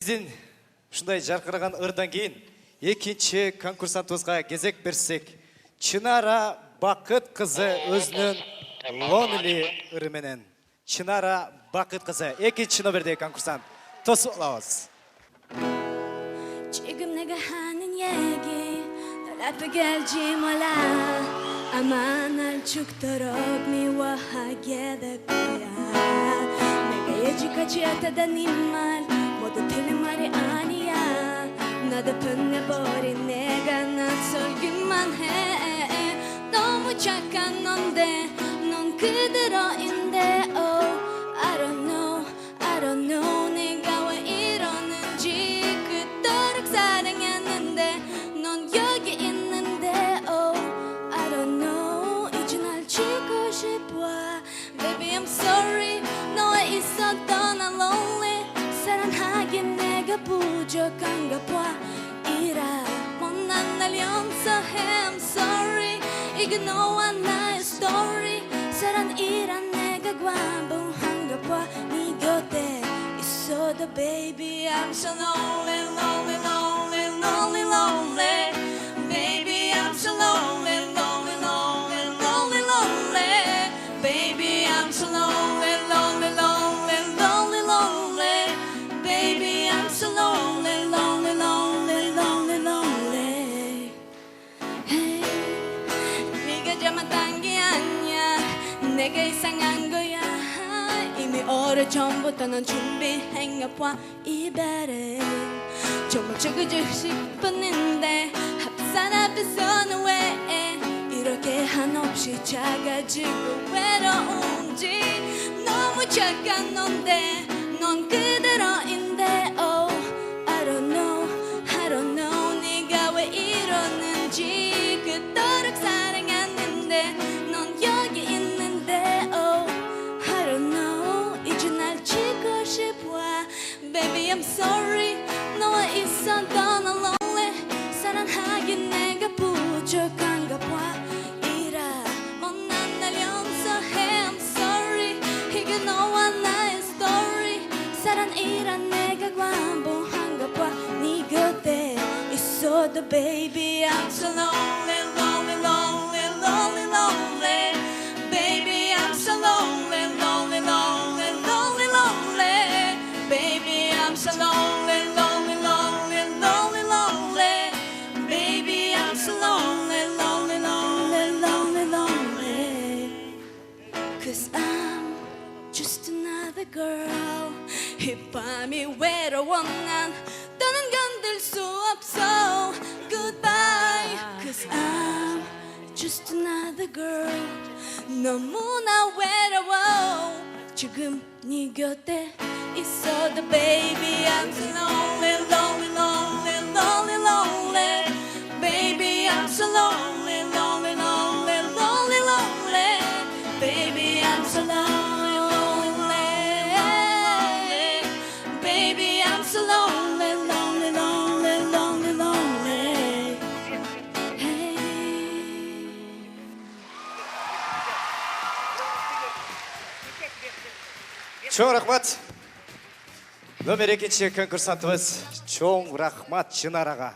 Бізден шындай жарқыраған ырдан кейін екінші конкурсантымызға кезек берсек, Чынара Бақыт қызы өзінің Lonely ырыменен. Чынара Бақыт қызы екінші номерде конкурсант. Тосып алабыз. 지금 내가 하는 얘기 널 아프게 할지 몰라 아마 날 죽도록 미워하게 될 거야 내가 예지까지 했다던 네 말 모두 틀린 말이 아니야 나도 분해버린 내가 낯설기만 해 너무 착한 넌데 넌 그대로인데 Oh I don't know 네가 왜 이러는지 그토록 사랑했는데 넌 여기 있는데 Oh I don't know 이제 날 지고 싶어 Baby I'm sorry 너와 있었던 난 lonely 사랑하긴 내가 부족한가 봐 이라 못난 날 용서해 I'm sorry 이게 너와 나의 story 사랑이란 내가 관봉한가 봐 네 곁에 있어도 baby I'm so lonely lonely lonely lonely lonely Baby I'm so lonely lonely lonely lonely lonely Baby I'm so lonely lonely lonely lonely lonely Baby I'm so lonely lonely lonely lonely lonely Hey 네가 잘못한 게 아니야 내가 이상한 거야 이미 오래전부터 넌 준비했나 봐 이별은 정말 죽어주고 싶었는데 합산 앞에서는 왜 이렇게 한없이 작아지고 외로운지 너무 착한 넌데 넌 그대로인데 Oh I don't know 네가 왜 이러는지 그토록 사랑했는데 넌 여기 있는데 Oh I don't know 이제 날 지고 싶어 Baby I'm sorry 너와 있었던 난 lonely 사랑하긴 내가 부족한가 봐 이라 못난 날 용서해 I'm sorry 이게 너와 나의 story 사랑이란 내가 관봉한가 봐 네 곁에 있어도 baby I'm so lonely lonely lonely lonely lonely Baby I'm so lonely lonely lonely lonely lonely Baby I'm so lonely lonely lonely lonely lonely Baby I'm so lonely lonely lonely lonely lonely Cause I'm just another girl 이 밤이 외로워 난 더는 견딜 수 없어 Goodbye Cause I'm just another girl 너무나 외로워 지금 네 곁에 있어도 baby I'm so lonely lonely lonely lonely lonely Baby I'm so lonely lonely lonely lonely lonely Baby I'm so lonely lonely Baby I'm so lonely lonely lonely lonely lonely Hey Чоң рахмат. Номер екінші конкурсантымыз Чоң рахмат Чынараға.